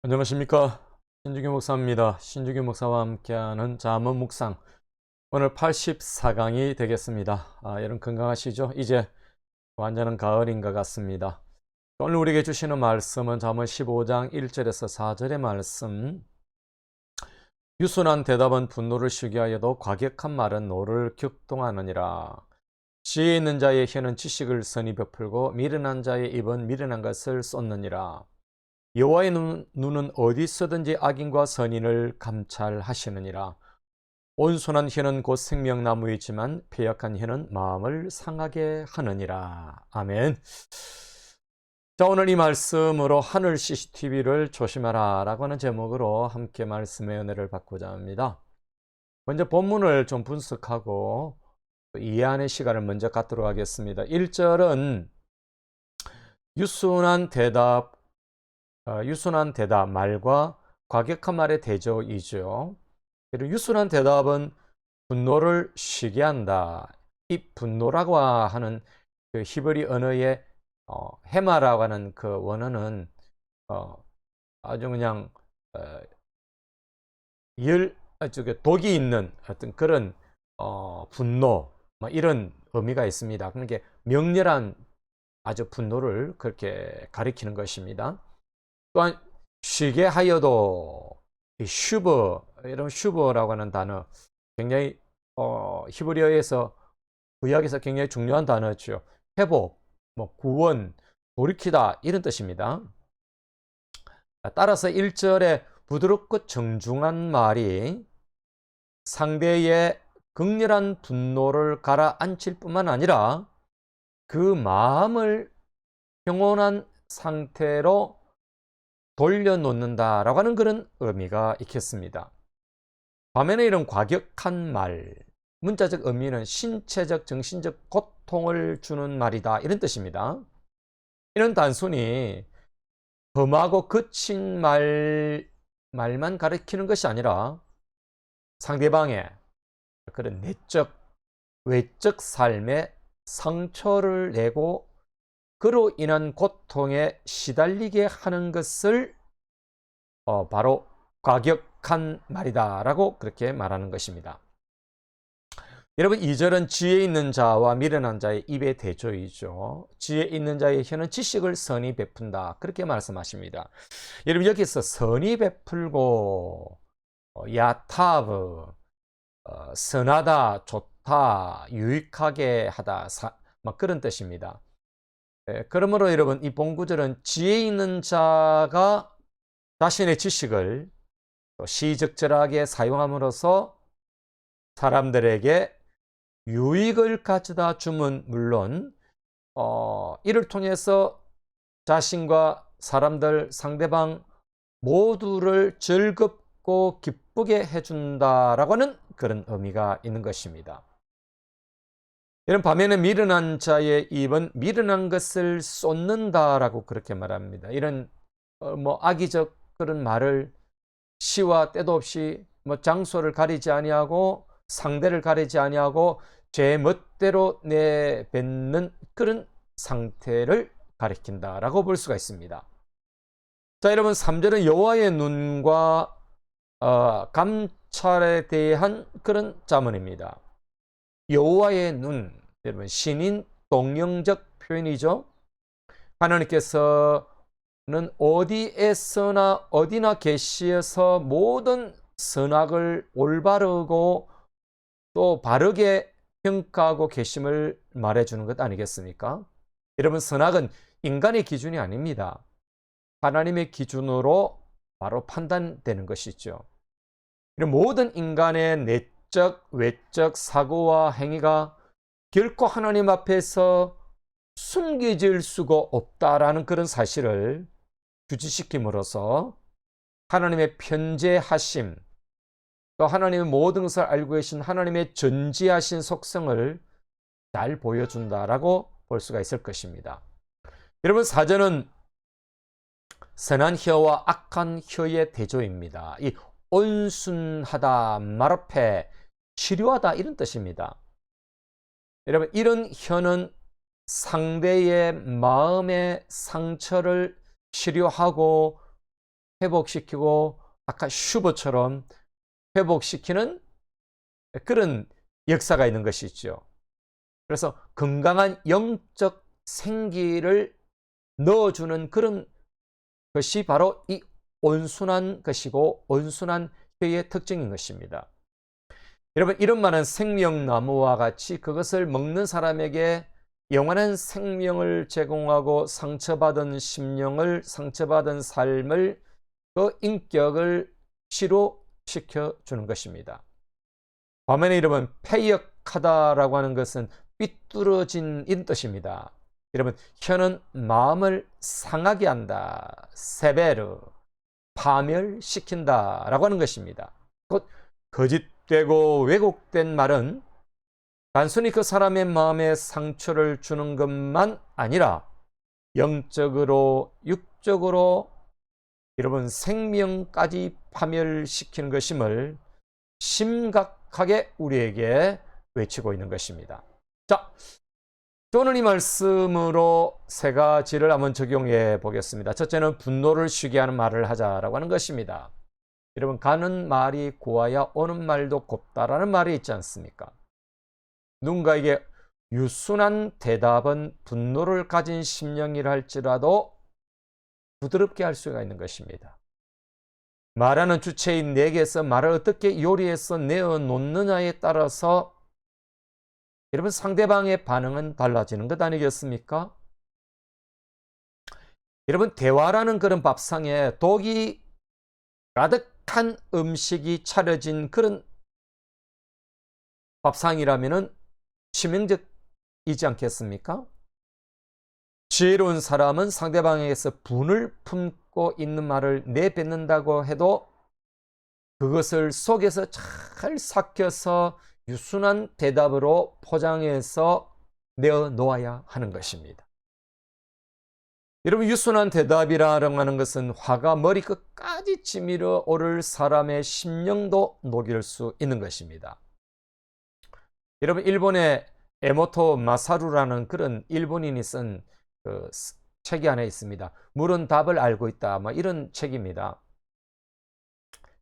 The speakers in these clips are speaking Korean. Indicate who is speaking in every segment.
Speaker 1: 안녕하십니까, 신주교 목사입니다. 신주교 목사와 함께하는 잠언 묵상, 오늘 84강이 되겠습니다. 여러분 건강하시죠? 이제 완전한 가을인 것 같습니다. 오늘 우리에게 주시는 말씀은 잠언 15장 1절에서 4절의 말씀. 유순한 대답은 분노를 쉬게 하여도 과격한 말은 노를 격동하느니라. 지혜 있는 자의 혀는 지식을 선히 베풀고 미련한 자의 입은 미련한 것을 쏟느니라. 여호와의 눈은 어디서든지 악인과 선인을 감찰하시느니라. 온순한 혀는 곧 생명나무이지만 패역한 혀는 마음을 상하게 하느니라. 아멘. 자, 오늘 이 말씀으로 하늘 CCTV를 조심하라 라고 하는 제목으로 함께 말씀의 은혜를 받고자 합니다. 먼저 본문을 좀 분석하고 이해하는 시간을 먼저 갖도록 하겠습니다. 1절은 유순한 대답, 말과 과격한 말의 대조이죠. 그리고 유순한 대답은 분노를 쉬게 한다. 이 분노라고 하는 그 히브리 언어의 헤마라고 하는 그 원어는 아주 그냥 독이 있는 어떤 그런 분노, 뭐 이런 의미가 있습니다. 그러니까 명렬한 아주 분노를 그렇게 가리키는 것입니다. 또한 쉬게 하여도 이런 슈버라고 하는 단어 굉장히 히브리어에서 구약에서 굉장히 중요한 단어죠. 회복, 뭐 구원, 돌이키다 이런 뜻입니다. 따라서 1절에 부드럽고 정중한 말이 상대의 극렬한 분노를 가라앉힐 뿐만 아니라 그 마음을 평온한 상태로 돌려놓는다라고 하는 그런 의미가 있겠습니다. 반면에 이런 과격한 말, 문자적 의미는 신체적, 정신적 고통을 주는 말이다 이런 뜻입니다. 이는 단순히 험하고 거친 말만 가리키는 것이 아니라 상대방의 그런 내적, 외적 삶에 상처를 내고 그로 인한 고통에 시달리게 하는 것을 바로 과격한 말이다 라고 그렇게 말하는 것입니다. 여러분, 2절은 지혜 있는 자와 미련한 자의 입의 대조이죠. 지혜 있는 자의 혀는 지식을 선히 베푼다 그렇게 말씀하십니다. 여러분, 여기서 선히 베풀고 야타브, 선하다, 좋다, 유익하게 하다, 막 그런 뜻입니다. 그러므로 여러분, 이 본구절은 지혜 있는 자가 자신의 지식을 시적절하게 사용함으로써 사람들에게 유익을 가져다 주면 물론 이를 통해서 자신과 사람들, 상대방 모두를 즐겁고 기쁘게 해준다라고 하는 그런 의미가 있는 것입니다. 이런 반면에 미련한 자의 입은 미련한 것을 쏟는다라고 그렇게 말합니다. 이런 악의적 그런 말을 시와 때도 없이 장소를 가리지 아니하고 상대를 가리지 아니하고 제 멋대로 내뱉는 그런 상태를 가리킨다라고 볼 수가 있습니다. 자, 여러분, 3절은 여호와의 눈과 감찰에 대한 그런 잠언입니다. 여호와의 눈, 여러분, 신인 동령적 표현이죠. 하나님께서는 어디에서나 어디나 계시어서 모든 선악을 올바르고 또 바르게 평가하고 계심을 말해주는 것 아니겠습니까? 여러분, 선악은 인간의 기준이 아닙니다. 하나님의 기준으로 바로 판단되는 것이죠. 이런 모든 인간의 내적, 외적 사고와 행위가 결코 하나님 앞에서 숨겨질 수가 없다라는 그런 사실을 규지시킴으로써 하나님의 편재하심, 또 하나님의 모든 것을 알고 계신 하나님의 전지하신 속성을 잘 보여준다라고 볼 수가 있을 것입니다. 여러분, 사전은 선한 혀와 악한 혀의 대조입니다. 이 온순하다, 말 앞에 치료하다 이런 뜻입니다. 여러분, 이런 혀는 상대의 마음의 상처를 치료하고 회복시키고 아까 슈버처럼 회복시키는 그런 역사가 있는 것이죠. 그래서 건강한 영적 생기를 넣어주는 그런 것이 바로 이 온순한 것이고 온순한 혀의 특징인 것입니다. 여러분, 이런 말은 생명나무와 같이 그것을 먹는 사람에게 영원한 생명을 제공하고 상처받은 심령을, 상처받은 삶을, 그 인격을 치료시켜 주는 것입니다. 반면에 여러분, 패역하다라고 하는 것은 삐뚤어진 인 뜻입니다. 여러분, 혀는 마음을 상하게 한다, 세베르, 파멸시킨다 라고 하는 것입니다. 곧 거짓되고 왜곡된 말은 단순히 그 사람의 마음에 상처를 주는 것만 아니라 영적으로, 육적으로 여러분 생명까지 파멸시키는 것임을 심각하게 우리에게 외치고 있는 것입니다. 자, 오늘 이 말씀으로 세 가지를 한번 적용해 보겠습니다. 첫째는 분노를 쉬게 하는 말을 하자라고 하는 것입니다. 여러분, 가는 말이 고와야 오는 말도 곱다라는 말이 있지 않습니까? 누군가에게 유순한 대답은 분노를 가진 심령이라 할지라도 부드럽게 할 수가 있는 것입니다. 말하는 주체인 내게서 말을 어떻게 요리해서 내어놓느냐에 따라서 여러분 상대방의 반응은 달라지는 것 아니겠습니까? 여러분, 대화라는 그런 밥상에 독이 가득한 음식이 차려진 그런 밥상이라면 치명적이지 않겠습니까? 지혜로운 사람은 상대방에게서 분을 품고 있는 말을 내뱉는다고 해도 그것을 속에서 잘 삭혀서 유순한 대답으로 포장해서 내어놓아야 하는 것입니다. 여러분, 유순한 대답이라고 하는 것은 화가 머리끝까지 치밀어 오를 사람의 심령도 녹일 수 있는 것입니다. 여러분, 일본의 에모토 마사루라는 그런 일본인이 쓴 그 책이 하나 있습니다. 물은 답을 알고 있다, 뭐 이런 책입니다.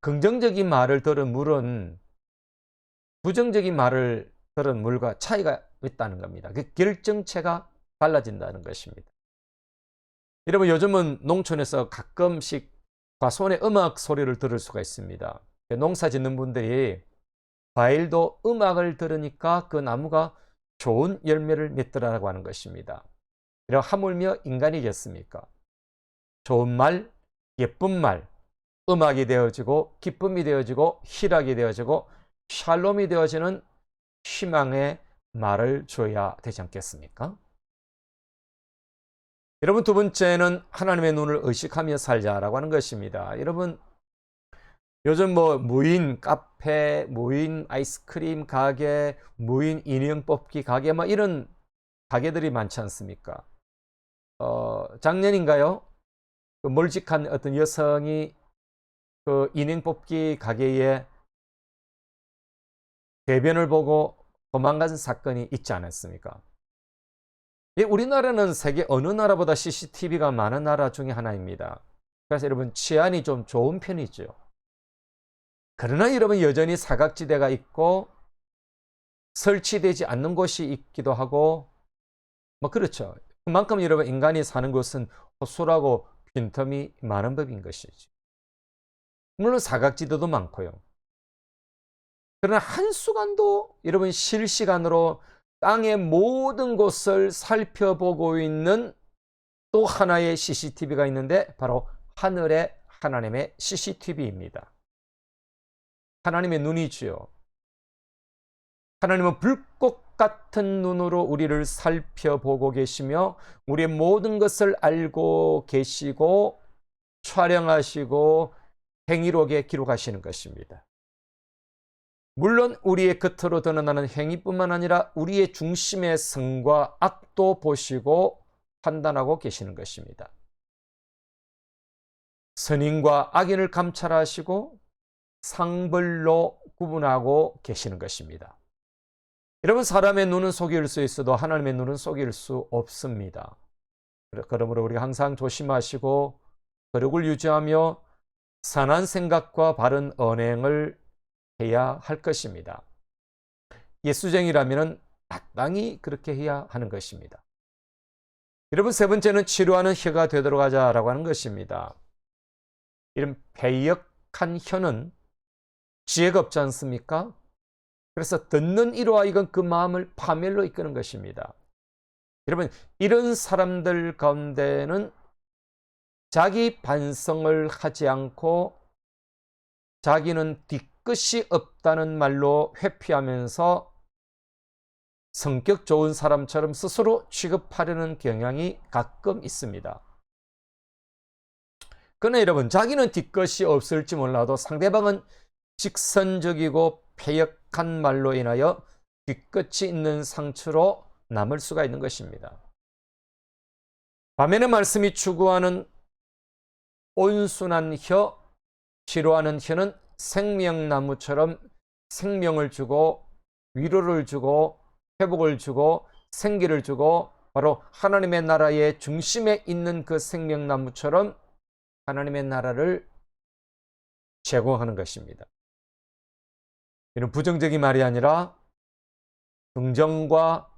Speaker 1: 긍정적인 말을 들은 물은 부정적인 말을 들은 물과 차이가 있다는 겁니다. 그 결정체가 달라진다는 것입니다. 여러분, 요즘은 농촌에서 가끔씩 과수원의 음악 소리를 들을 수가 있습니다. 농사 짓는 분들이 과일도 음악을 들으니까 그 나무가 좋은 열매를 맺더라고 하는 것입니다. 이런 하물며 인간이겠습니까? 좋은 말, 예쁜 말, 음악이 되어지고 기쁨이 되어지고 희락이 되어지고 샬롬이 되어지는 희망의 말을 줘야 되지 않겠습니까? 여러분, 두 번째는 하나님의 눈을 의식하며 살자라고 하는 것입니다. 여러분, 요즘 뭐 무인 카페, 무인 아이스크림 가게, 무인 인형 뽑기 가게, 뭐 이런 가게들이 많지 않습니까? 작년인가요? 그 몰직한 어떤 여성이 그 인형 뽑기 가게에 대변을 보고 도망간 사건이 있지 않았습니까? 예, 우리나라는 세계 어느 나라보다 CCTV가 많은 나라 중에 하나입니다. 그래서 여러분, 치안이 좀 좋은 편이죠. 그러나 여러분, 여전히 사각지대가 있고 설치되지 않는 곳이 있기도 하고 뭐 그렇죠. 그만큼 여러분, 인간이 사는 곳은 호수라고 빈틈이 많은 법인 것이죠. 물론 사각지대도 많고요. 그러나 한순간도 여러분 실시간으로 땅의 모든 곳을 살펴보고 있는 또 하나의 CCTV가 있는데 바로 하늘의 하나님의 CCTV입니다. 하나님의 눈이지요. 하나님은 불꽃 같은 눈으로 우리를 살펴보고 계시며 우리의 모든 것을 알고 계시고 촬영하시고 행위록에 기록하시는 것입니다. 물론 우리의 겉으로 드러나는 행위뿐만 아니라 우리의 중심의 성과 악도 보시고 판단하고 계시는 것입니다. 선인과 악인을 감찰하시고 상벌로 구분하고 계시는 것입니다. 여러분, 사람의 눈은 속일 수 있어도 하나님의 눈은 속일 수 없습니다. 그러므로 우리가 항상 조심하시고 거룩을 유지하며 선한 생각과 바른 언행을 해야 할 것입니다. 예수쟁이라면 마땅히 그렇게 해야 하는 것입니다. 여러분, 세 번째는 치료하는 혀가 되도록 하자라고 하는 것입니다. 이런 패역한 혀는 지혜가 없지 않습니까? 그래서 듣는 이로와 이건 그 마음을 파멸로 이끄는 것입니다. 여러분, 이런 사람들 가운데는 자기 반성을 하지 않고 자기는 뒤끝이 없다는 말로 회피하면서 성격 좋은 사람처럼 스스로 취급하려는 경향이 가끔 있습니다. 그러나 여러분, 자기는 뒤끝이 없을지 몰라도 상대방은 직선적이고 패역한 말로 인하여 뒤끝이 있는 상처로 남을 수가 있는 것입니다. 반면에 말씀이 추구하는 온순한 혀, 치료하는 혀는 생명나무처럼 생명을 주고 위로를 주고 회복을 주고 생기를 주고 바로 하나님의 나라의 중심에 있는 그 생명나무처럼 하나님의 나라를 제공하는 것입니다. 이런 부정적인 말이 아니라 긍정과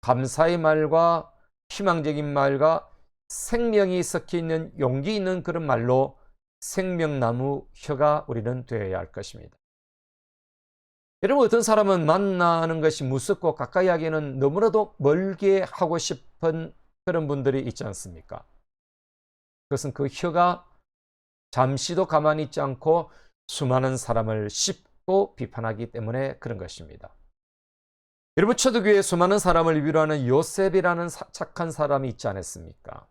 Speaker 1: 감사의 말과 희망적인 말과 생명이 섞여 있는 용기 있는 그런 말로 생명나무 혀가 우리는 되어야 할 것입니다. 여러분, 어떤 사람은 만나는 것이 무섭고 가까이 하기에는 너무나도 멀게 하고 싶은 그런 분들이 있지 않습니까? 그것은 그 혀가 잠시도 가만히 있지 않고 수많은 사람을 씹고 비판하기 때문에 그런 것입니다. 여러분, 초대교회에 수많은 사람을 위로하는 요셉이라는 착한 사람이 있지 않았습니까?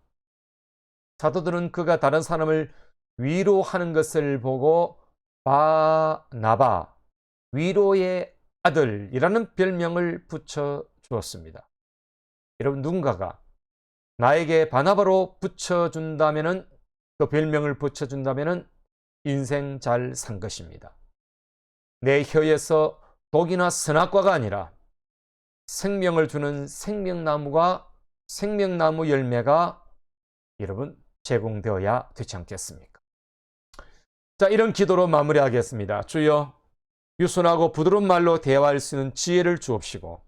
Speaker 1: 사도들은 그가 다른 사람을 위로하는 것을 보고 바나바, 위로의 아들이라는 별명을 붙여 주었습니다. 여러분, 누군가가 나에게 바나바로 붙여준다면은, 그 별명을 붙여준다면은 인생 잘 산 것입니다. 내 혀에서 독이나 선악과가 아니라 생명을 주는 생명나무가, 생명나무 열매가 여러분 제공되어야 되지 않겠습니까? 자, 이런 기도로 마무리하겠습니다. 주여, 유순하고 부드러운 말로 대화할 수 있는 지혜를 주옵시고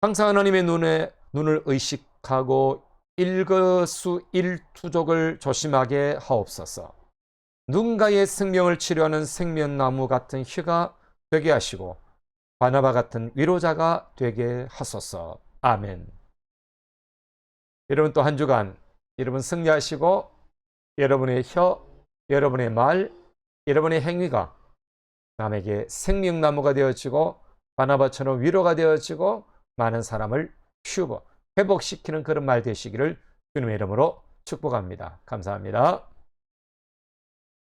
Speaker 1: 항상 하나님의 눈을 의식하고 일거수일투족을 조심하게 하옵소서. 누군가의 생명을 치료하는 생명나무 같은 혀가 되게 하시고 바나바 같은 위로자가 되게 하소서. 아멘. 여러분, 또 한 주간 여러분 승리하시고 여러분의 혀, 여러분의 말, 여러분의 행위가 남에게 생명나무가 되어지고 바나바처럼 위로가 되어지고 많은 사람을 회복시키는 그런 말 되시기를 주님의 이름으로 축복합니다. 감사합니다.